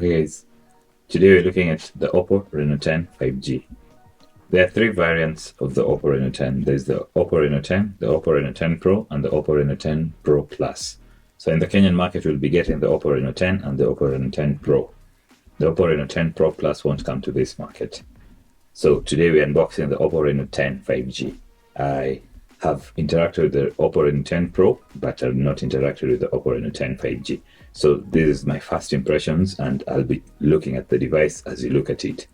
Okay guys, today we're looking at the OPPO Reno 10 5G. There are three variants of the OPPO Reno 10. There's the OPPO Reno 10, the OPPO Reno 10 Pro, and the OPPO Reno 10 Pro Plus. So in the Kenyan market, we'll be getting the OPPO Reno 10 and the OPPO Reno 10 Pro. The OPPO Reno 10 Pro Plus won't come to this market. So today we're unboxing the OPPO Reno 10 5G. I have interacted with the OPPO Reno 10 Pro, but I've not interacted with the OPPO Reno 10 5G. So this is my first impressions, and I'll be looking at the device as you look at it.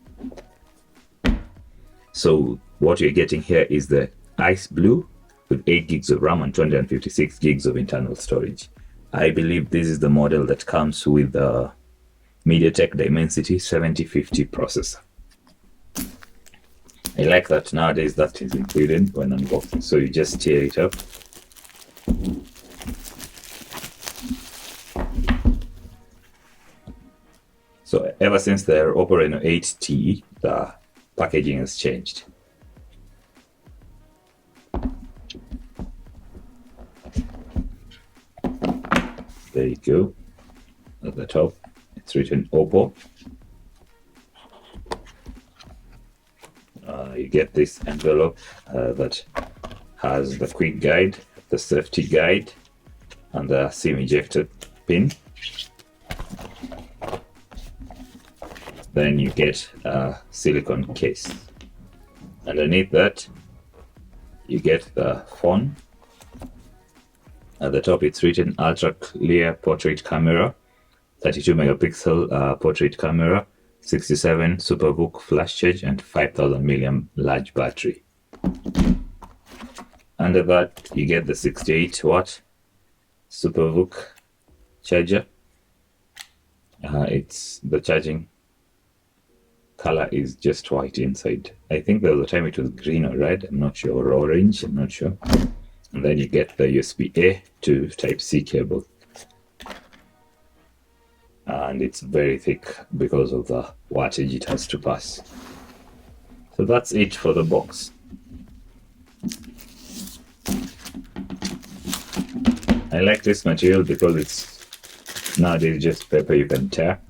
So what you're getting here is the ice blue with 8 gigs of RAM and 256 gigs of internal storage. I believe this is the model that comes with the MediaTek Dimensity 7050 processor. I like that nowadays that is included when unboxing. So you just tear it up. So ever since the OPPO Reno 8T, the packaging has changed. There you go. At the top, it's written OPPO. You get this envelope that has the quick guide, the safety guide, and the SIM ejector pin. Then you get a silicone case. Underneath that, you get the phone. At the top, it's written ultra clear portrait camera, 32 megapixel portrait camera, 67 super VOOC flash charge, and 5000 milliamp large battery. Under that, you get the 68 watt super VOOC charger. It's the charging color is just white inside. I think there was a time it was green or red, I'm not sure, or orange, I'm not sure. And then you get the USB-A to Type-C cable. And it's very thick because of the wattage it has to pass. So that's it for the box. I like this material because it's nowadays just paper you can tear.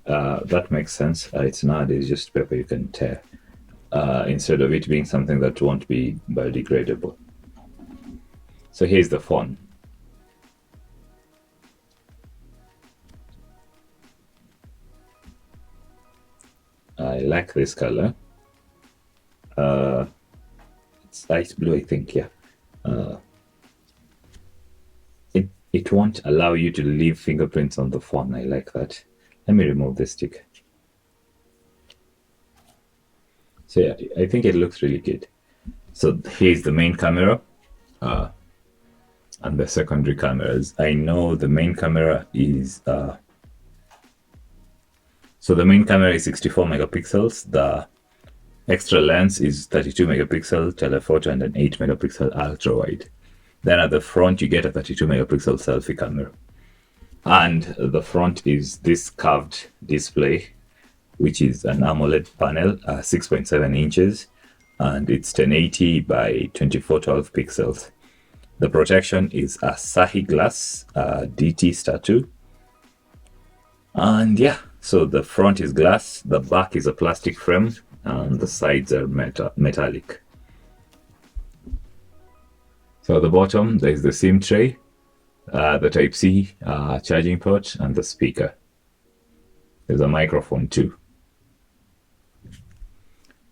That makes sense. It's nowadays just paper you can tear instead of it being something that won't be biodegradable. So here's the phone. I like this color. It's ice blue, I think, yeah. It won't allow you to leave fingerprints on the phone. I like that. Let me remove this stick. So yeah, I think it looks really good. So here's the main camera and the secondary cameras. I know the main camera is so the main camera is 64 megapixels. The extra lens is 32 megapixel telephoto and an 8 megapixel ultra wide. Then at the front you get a 32 megapixel selfie camera. And the front is this curved display, which is an AMOLED panel, 6.7 inches, and it's 1080 by 2412 pixels. The protection is a Sahi glass DT*2. And yeah, so the front is glass, the back is a plastic frame, and the sides are metallic. So at the bottom, there's the SIM tray, the Type-C charging port, and the speaker. There's a microphone too.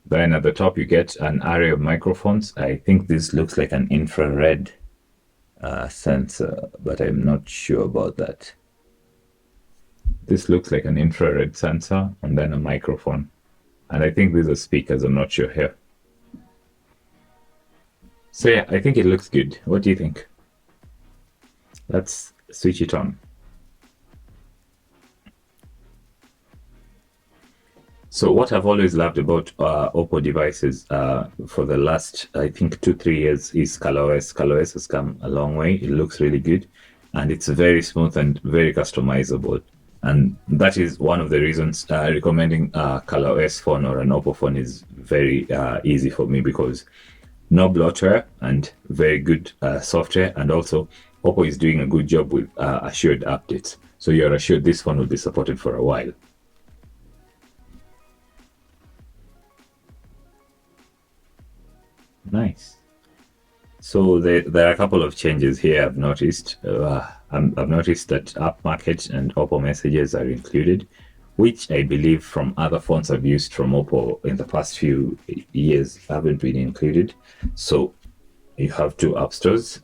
Then at the top you get an array of microphones. I think this looks like an infrared sensor, but I'm not sure about that. This looks like an infrared sensor and then a microphone. And I think these are speakers, I'm not sure here. So yeah, I think it looks good. What do you think? Let's switch it on. So what I've always loved about OPPO devices for the last, I think, 2-3 years is ColorOS. ColorOS has come a long way. It looks really good, and it's very smooth and very customizable. And that is one of the reasons recommending a ColorOS phone or an OPPO phone is very easy for me, because no bloatware and very good software, and also OPPO is doing a good job with assured updates. So you're assured this phone will be supported for a while. Nice. So there are a couple of changes here I've noticed. I've noticed that App Market and OPPO Messages are included, which I believe from other phones I've used from OPPO in the past few years haven't been included. So you have two app stores.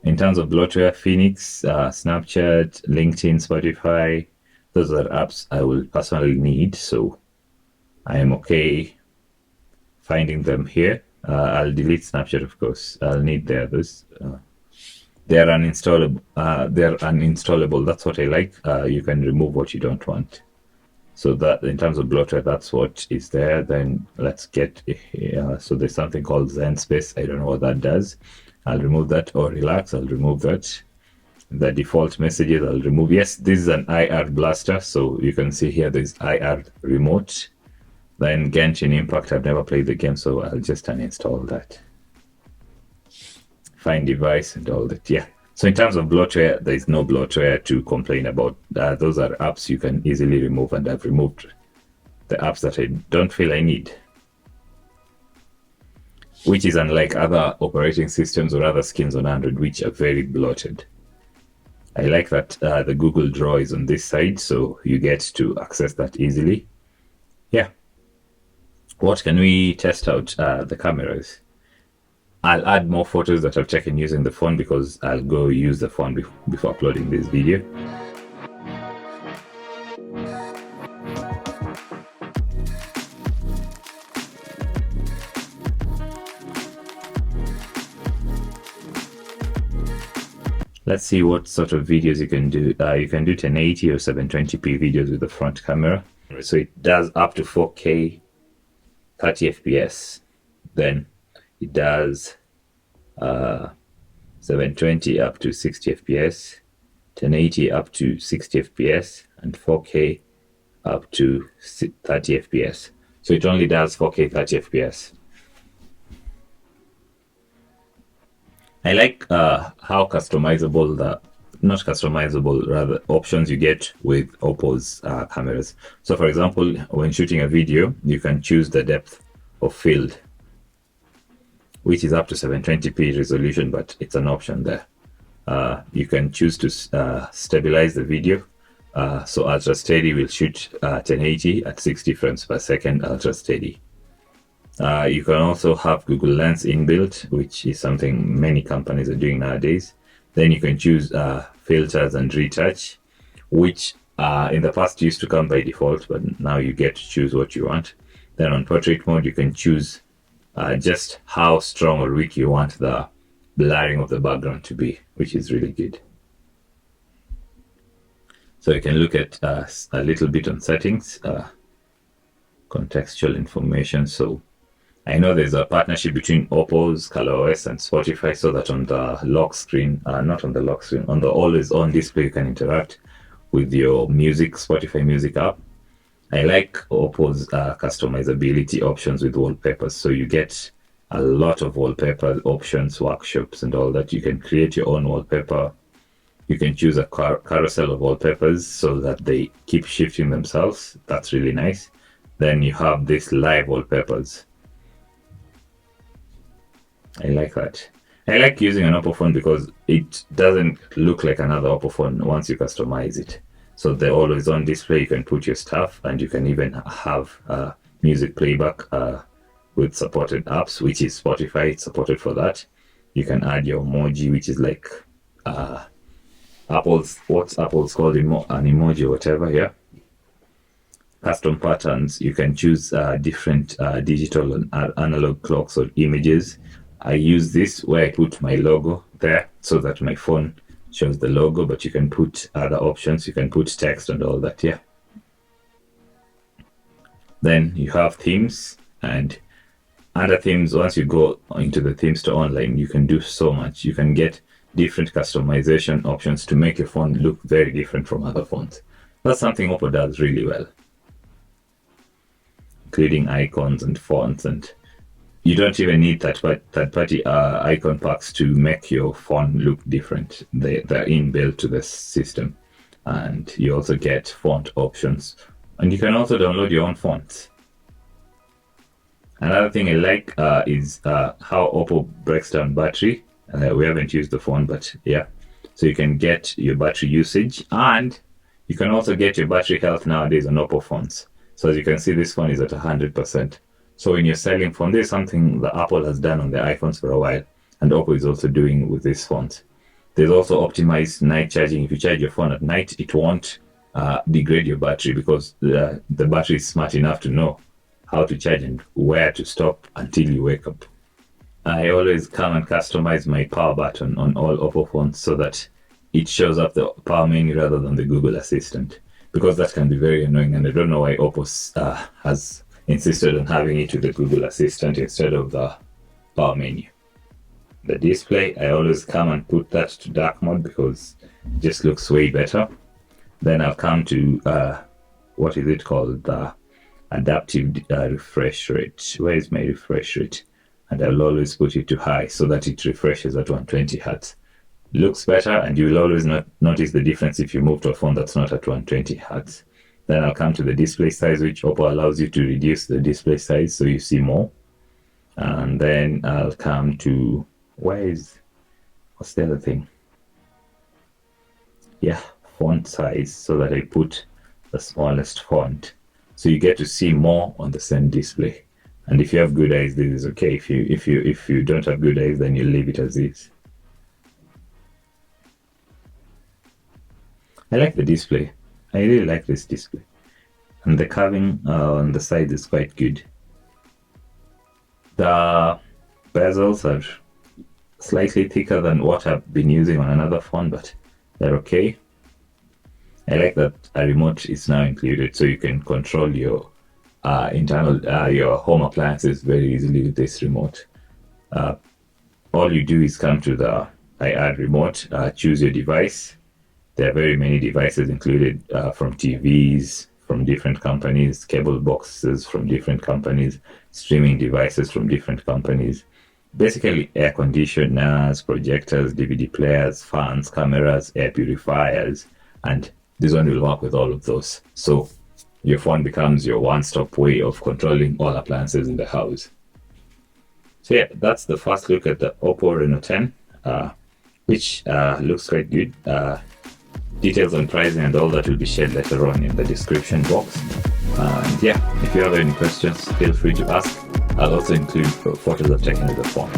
In terms of bloatware, Infinix, Snapchat, LinkedIn, Spotify, those are apps I will personally need. So I am okay finding them here. I'll delete Snapchat, of course. I'll need the others. They're uninstallable. That's what I like. You can remove what you don't want. So that in terms of bloatware, that's what is there. Then let's get so there's something called Zen Space. I don't know what that does. I'll remove that. Or Relax, I'll remove that. The default messages I'll remove. Yes, this is an IR blaster. So you can see here there's IR remote. Then Genshin Impact, I've never played the game, so I'll just uninstall that. Find device and all that. Yeah. So in terms of bloatware, there is no bloatware to complain about. Those are apps you can easily remove, and I've removed the apps that I don't feel I need, which is unlike other operating systems or other skins on Android, which are very bloated. I like that the Google Draw is on this side, so you get to access that easily. Yeah. What can we test out? The cameras. I'll add more photos that I've taken using the phone because I'll go use the phone before uploading this video. Let's see what sort of videos you can do. You can do 1080 or 720p videos with the front camera. So it does up to 4K 30 FPS. Then it does 720 up to 60 FPS, 1080 up to 60 FPS, and 4K up to 30 FPS. So it only does 4K 30 FPS. I like how customizable not customizable, rather options you get with OPPO's cameras. So for example, when shooting a video, you can choose the depth of field, which is up to 720p resolution, but it's an option there. You can choose to stabilize the video. So ultra steady will shoot 1080 at 60 frames per second, ultra steady. You can also have Google Lens inbuilt, which is something many companies are doing nowadays. Then you can choose filters and retouch, which in the past used to come by default, but now you get to choose what you want. Then on portrait mode, you can choose just how strong or weak you want the blurring of the background to be, which is really good. So you can look at a little bit on settings, contextual information. So I know there's a partnership between OPPO's ColorOS and Spotify, so that on the lock screen, not on the lock screen, on the always on display, you can interact with your music, Spotify music app. I like OPPO's customizability options with wallpapers. So you get a lot of wallpaper options, workshops, and all that. You can create your own wallpaper. You can choose a carousel of wallpapers so that they keep shifting themselves. That's really nice. Then you have this live wallpapers. I like that. I like using an OPPO phone because it doesn't look like another OPPO phone once you customize it. So the always on display, you can put your stuff, and you can even have music playback with supported apps, which is Spotify. It's supported for that. You can add your emoji, which is like Apple's called an emoji or whatever. Yeah. Custom patterns. You can choose different digital and analog clocks or images. I use this where I put my logo there so that my phone shows the logo, but you can put other options. You can put text and all that. Yeah. Then you have themes, and under themes, once you go into the themes to online, you can do so much. You can get different customization options to make your phone look very different from other phones. That's something OPPO does really well, including icons and fonts, and you don't even need third-party icon packs to make your phone look different. They're inbuilt to the system. and you also get font options, and you can also download your own fonts. Another thing I like is how OPPO breaks down battery. We haven't used the phone, but yeah. So you can get your battery usage, and you can also get your battery health nowadays on OPPO phones. So as you can see, this phone is at 100%. So when you're selling phone, there's something that Apple has done on the iPhones for a while, and OPPO is also doing with these phones. There's also optimized night charging. If you charge your phone at night, it won't degrade your battery, because the battery is smart enough to know how to charge and where to stop until you wake up. I always come and customize my power button on all OPPO phones so that it shows up the power menu rather than the Google Assistant, because that can be very annoying, and I don't know why OPPO has insisted on having it with the Google Assistant instead of the power menu. The display, I always come and put that to dark mode because it just looks way better. Then I'll come to what is it called, the adaptive refresh rate. Where is my refresh rate? And I'll always put it to high so that it refreshes at 120 Hz. Looks better, and you will always notice the difference if you move to a phone that's not at 120 Hz. Then I'll come to the display size, which OPPO allows you to reduce the display size so you see more. And then I'll come to, what's the other thing? Yeah, font size, so that I put the smallest font, so you get to see more on the same display. And if you have good eyes, this is okay. If you don't have good eyes, then you leave it as is. I like the display. I really like this display, and the carving on the side is quite good. The bezels are slightly thicker than what I've been using on another phone, but they're okay. I like that a remote is now included, so you can control your your home appliances very easily with this remote. All you do is come to the I add remote, choose your device. There are very many devices included, from TVs from different companies, cable boxes from different companies, streaming devices from different companies. Basically, air conditioners, projectors, DVD players, fans, cameras, air purifiers, and this one will work with all of those. So your phone becomes your one-stop way of controlling all appliances in the house. So yeah, that's the first look at the OPPO Reno 10, which looks quite good. Details on pricing and all that will be shared later on in the description box. And yeah, if you have any questions, feel free to ask. I'll also include photos I've taken of the phone.